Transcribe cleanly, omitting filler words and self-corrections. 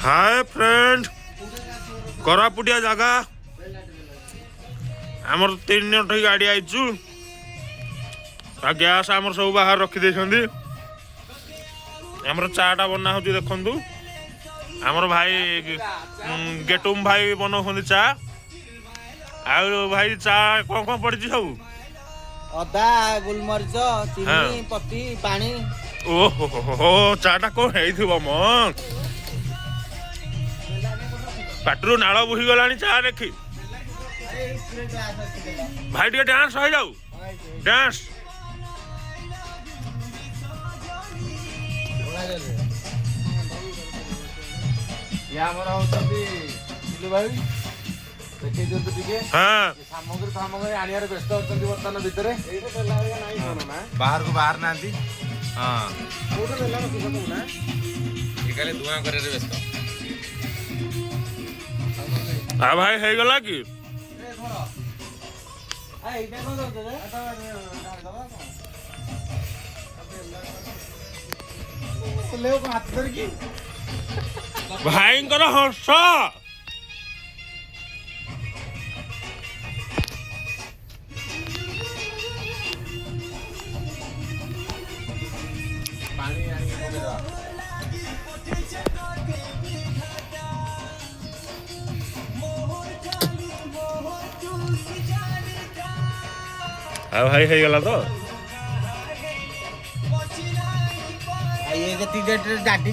hi friend कोरापुटिया जगह आमर 3 T गाड़ी आईचु गैस आमर सब बाहर रखी देछंदी आमर चाटा बना होची देखंतु आमर भाई गेटुम भाई बनाउछंदी चा आ भाई चा कोन पड़ची सब अदा गुलमरिच चीनी पत्ती पानी ओहो चाटा को हेइथिबो म पाटरू नाଳ बुही गलानी चा देखी भाई टे डांस हो जाऊ डांस या हमरा होतबी दिलु भाई देखै जंतु टिके हां सामग्री सामग्री आनियार व्यस्त होतंदी वर्तमान भितरे एइटा देला वाला नाही कोन ना बाहर को बाहर नांती हां ओटा देला ना कुछ ना एकाले दुआ करे रे व्यस्त आ भाई है गला की ए धरो आ एइटा को दो दे तो लेओ को हाथ धर की भाई कर हंस पानी आनी को दे आ भाई है गला तो ये गति डाटी